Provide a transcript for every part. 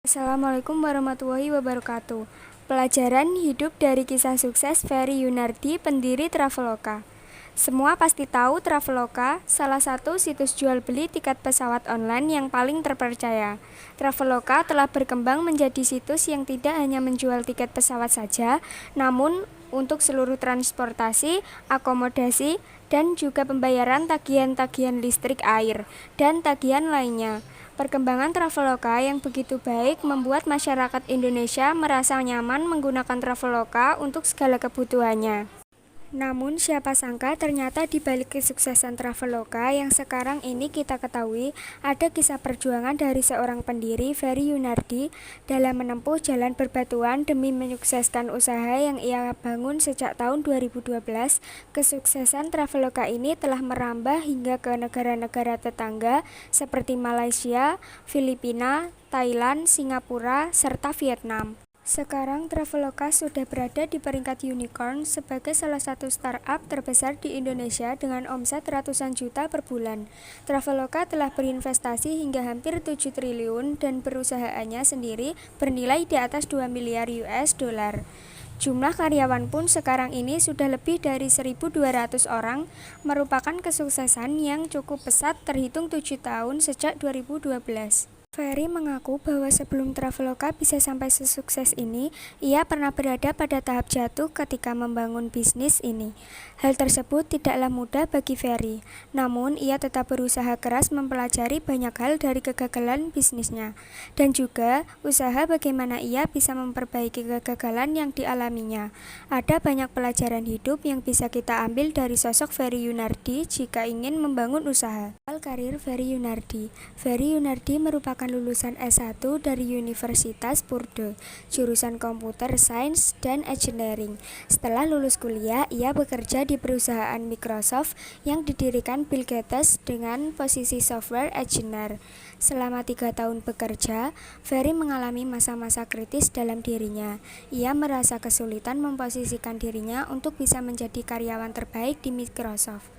Assalamualaikum warahmatullahi wabarakatuh. Pelajaran hidup dari kisah sukses Ferry Yunardi, pendiri Traveloka. Semua pasti tahu Traveloka, salah satu situs jual beli tiket pesawat online yang paling terpercaya. Traveloka telah berkembang menjadi situs yang tidak hanya menjual tiket pesawat saja, namun untuk seluruh transportasi, akomodasi, dan juga pembayaran tagihan-tagihan listrik, air, dan tagihan lainnya. Perkembangan Traveloka yang begitu baik membuat masyarakat Indonesia merasa nyaman menggunakan Traveloka untuk segala kebutuhannya. Namun siapa sangka ternyata di balik kesuksesan Traveloka yang sekarang ini kita ketahui, ada kisah perjuangan dari seorang pendiri, Ferry Yunardi, dalam menempuh jalan berbatuan demi menyukseskan usaha yang ia bangun sejak tahun 2012. Kesuksesan Traveloka ini telah merambah hingga ke negara-negara tetangga seperti Malaysia, Filipina, Thailand, Singapura, serta Vietnam. Sekarang Traveloka sudah berada di peringkat unicorn sebagai salah satu startup terbesar di Indonesia dengan omset ratusan juta per bulan. Traveloka telah berinvestasi hingga hampir 7 triliun dan perusahaannya sendiri bernilai di atas 2 miliar US dollar. Jumlah karyawan pun sekarang ini sudah lebih dari 1.200 orang, merupakan kesuksesan yang cukup pesat terhitung 7 tahun sejak 2012. Ferry mengaku bahwa sebelum Traveloka bisa sampai sesukses ini, ia pernah berada pada tahap jatuh ketika membangun bisnis ini. Hal tersebut tidaklah mudah bagi Ferry, namun ia tetap berusaha keras mempelajari banyak hal dari kegagalan bisnisnya, dan juga usaha bagaimana ia bisa memperbaiki kegagalan yang dialaminya. Ada banyak pelajaran hidup yang bisa kita ambil dari sosok Ferry Yunardi jika ingin membangun usaha. Awal karir Ferry Yunardi. Ferry Yunardi merupakan lulusan S1 dari Universitas Purdue, jurusan Computer Science dan Engineering. Setelah lulus kuliah, ia bekerja di perusahaan Microsoft yang didirikan Bill Gates dengan posisi software engineer. Selama 3 tahun bekerja, Ferry mengalami masa-masa kritis dalam dirinya. Ia merasa kesulitan memposisikan dirinya untuk bisa menjadi karyawan terbaik di Microsoft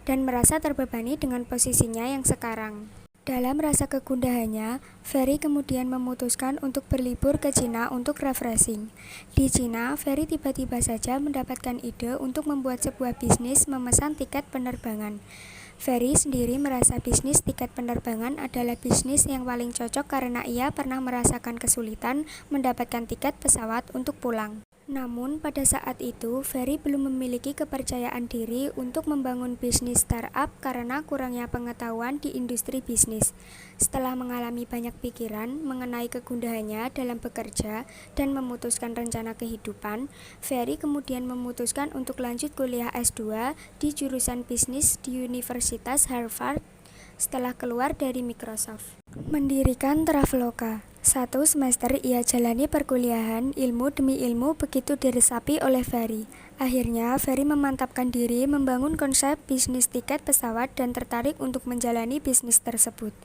dan merasa terbebani dengan posisinya yang sekarang. Dalam rasa kegundahannya, Ferry kemudian memutuskan untuk berlibur ke Cina untuk refreshing. Di Cina, Ferry tiba-tiba saja mendapatkan ide untuk membuat sebuah bisnis memesan tiket penerbangan. Ferry sendiri merasa bisnis tiket penerbangan adalah bisnis yang paling cocok karena ia pernah merasakan kesulitan mendapatkan tiket pesawat untuk pulang. Namun pada saat itu, Ferry belum memiliki kepercayaan diri untuk membangun bisnis startup karena kurangnya pengetahuan di industri bisnis. Setelah mengalami banyak pikiran mengenai kegundahannya dalam bekerja dan memutuskan rencana kehidupan, Ferry kemudian memutuskan untuk lanjut kuliah S2 di jurusan bisnis di Universitas Harvard setelah keluar dari Microsoft. Mendirikan Traveloka. 1 semester ia jalani perkuliahan, ilmu demi ilmu begitu diresapi oleh Ferry. Akhirnya, Ferry memantapkan diri membangun konsep bisnis tiket pesawat dan tertarik untuk menjalani bisnis tersebut.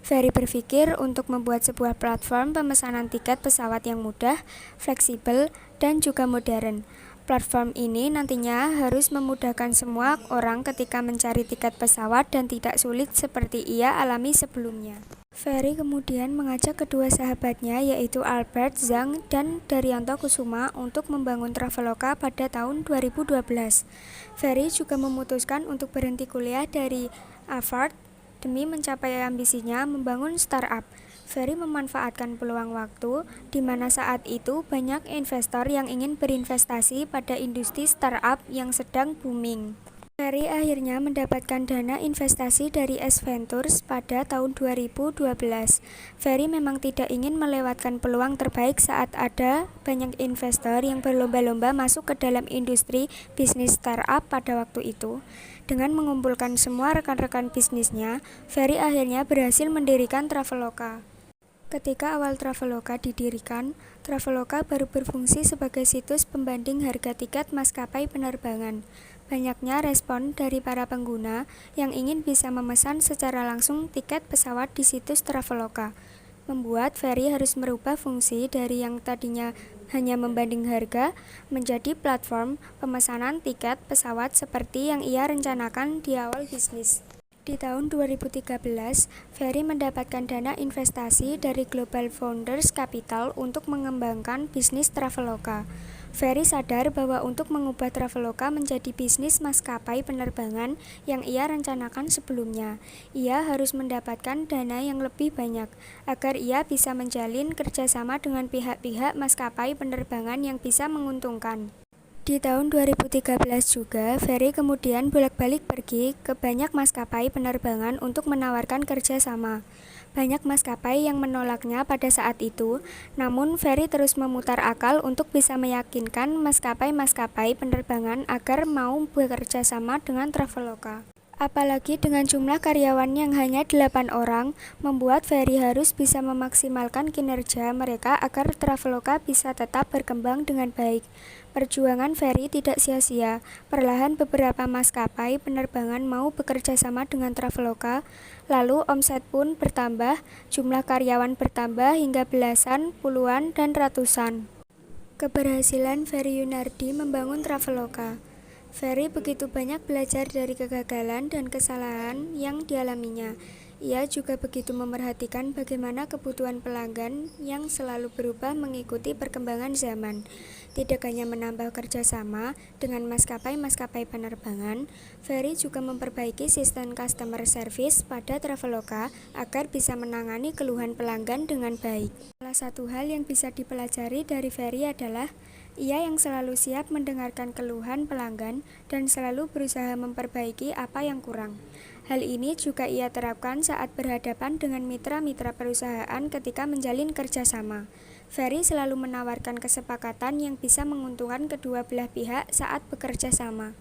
Ferry berpikir untuk membuat sebuah platform pemesanan tiket pesawat yang mudah, fleksibel, dan juga modern. Platform ini nantinya harus memudahkan semua orang ketika mencari tiket pesawat dan tidak sulit seperti ia alami sebelumnya. Ferry kemudian mengajak kedua sahabatnya yaitu Albert Zhang dan Daryanto Kusuma untuk membangun Traveloka pada tahun 2012. Ferry juga memutuskan untuk berhenti kuliah dari Harvard demi mencapai ambisinya membangun startup. Ferry memanfaatkan peluang waktu di mana saat itu banyak investor yang ingin berinvestasi pada industri startup yang sedang booming. Ferry akhirnya mendapatkan dana investasi dari S Ventures pada tahun 2012. Ferry memang tidak ingin melewatkan peluang terbaik saat ada banyak investor yang berlomba-lomba masuk ke dalam industri bisnis startup pada waktu itu. Dengan mengumpulkan semua rekan-rekan bisnisnya, Ferry akhirnya berhasil mendirikan Traveloka. Ketika awal Traveloka didirikan, Traveloka baru berfungsi sebagai situs pembanding harga tiket maskapai penerbangan. Banyaknya respon dari para pengguna yang ingin bisa memesan secara langsung tiket pesawat di situs Traveloka, membuat Ferry harus merubah fungsi dari yang tadinya hanya membanding harga menjadi platform pemesanan tiket pesawat seperti yang ia rencanakan di awal bisnis. Di tahun 2013, Ferry mendapatkan dana investasi dari Global Founders Capital untuk mengembangkan bisnis Traveloka. Ferry sadar bahwa untuk mengubah Traveloka menjadi bisnis maskapai penerbangan yang ia rencanakan sebelumnya, ia harus mendapatkan dana yang lebih banyak agar ia bisa menjalin kerjasama dengan pihak-pihak maskapai penerbangan yang bisa menguntungkan. Di tahun 2013 juga, Ferry kemudian bolak-balik pergi ke banyak maskapai penerbangan untuk menawarkan kerjasama. Banyak maskapai yang menolaknya pada saat itu, namun Ferry terus memutar akal untuk bisa meyakinkan maskapai-maskapai penerbangan agar mau bekerja sama dengan Traveloka. Apalagi dengan jumlah karyawan yang hanya 8 orang, membuat Ferry harus bisa memaksimalkan kinerja mereka agar Traveloka bisa tetap berkembang dengan baik. Perjuangan Ferry tidak sia-sia. Perlahan beberapa maskapai penerbangan mau bekerja sama dengan Traveloka, lalu omset pun bertambah, jumlah karyawan bertambah hingga belasan, puluhan, dan ratusan. Keberhasilan Ferry Yunardi membangun Traveloka. Ferry begitu banyak belajar dari kegagalan dan kesalahan yang dialaminya. Ia juga begitu memerhatikan bagaimana kebutuhan pelanggan yang selalu berubah mengikuti perkembangan zaman. Tidak hanya menambah kerjasama dengan maskapai-maskapai penerbangan, Ferry juga memperbaiki sistem customer service pada Traveloka agar bisa menangani keluhan pelanggan dengan baik. Salah satu hal yang bisa dipelajari dari Ferry adalah ia yang selalu siap mendengarkan keluhan pelanggan dan selalu berusaha memperbaiki apa yang kurang. Hal ini juga ia terapkan saat berhadapan dengan mitra-mitra perusahaan ketika menjalin kerjasama. Ferry selalu menawarkan kesepakatan yang bisa menguntungkan kedua belah pihak saat bekerja sama.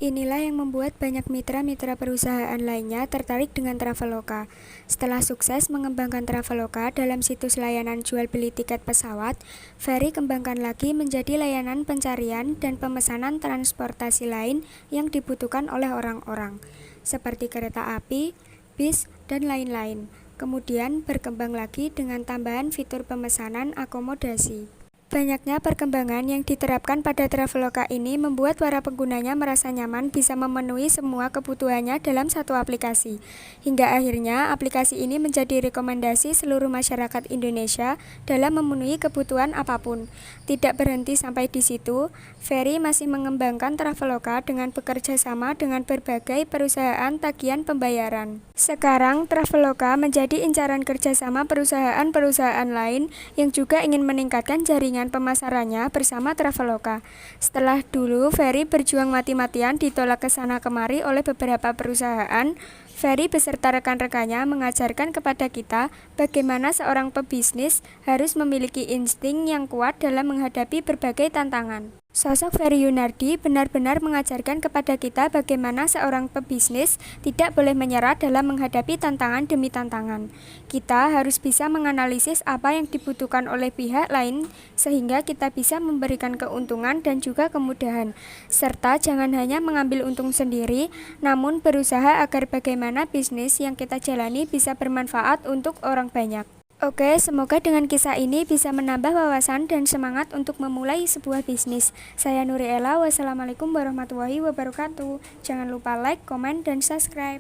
Inilah yang membuat banyak mitra-mitra perusahaan lainnya tertarik dengan Traveloka. Setelah sukses mengembangkan Traveloka dalam situs layanan jual beli tiket pesawat, Ferry kembangkan lagi menjadi layanan pencarian dan pemesanan transportasi lain yang dibutuhkan oleh orang-orang, seperti kereta api, bis, dan lain-lain. Kemudian berkembang lagi dengan tambahan fitur pemesanan akomodasi. Banyaknya perkembangan yang diterapkan pada Traveloka ini membuat para penggunanya merasa nyaman bisa memenuhi semua kebutuhannya dalam satu aplikasi. Hingga akhirnya aplikasi ini menjadi rekomendasi seluruh masyarakat Indonesia dalam memenuhi kebutuhan apapun. Tidak berhenti sampai di situ, Ferry masih mengembangkan Traveloka dengan bekerja sama dengan berbagai perusahaan tagihan pembayaran. Sekarang Traveloka menjadi incaran kerjasama perusahaan-perusahaan lain yang juga ingin meningkatkan jaringan pemasarannya bersama Traveloka. Setelah dulu Ferry berjuang mati-matian ditolak ke sana kemari oleh beberapa perusahaan, Ferry beserta rekan-rekannya mengajarkan kepada kita bagaimana seorang pebisnis harus memiliki insting yang kuat dalam menghadapi berbagai tantangan. Sosok Ferry Yunardi benar-benar mengajarkan kepada kita bagaimana seorang pebisnis tidak boleh menyerah dalam menghadapi tantangan demi tantangan. Kita harus bisa menganalisis apa yang dibutuhkan oleh pihak lain sehingga kita bisa memberikan keuntungan dan juga kemudahan. Serta jangan hanya mengambil untung sendiri, namun berusaha agar bagaimana bisnis yang kita jalani bisa bermanfaat untuk orang banyak. Oke, semoga dengan kisah ini bisa menambah wawasan dan semangat untuk memulai sebuah bisnis. Saya Nuriela, wassalamualaikum warahmatullahi wabarakatuh. Jangan lupa like, komen, dan subscribe.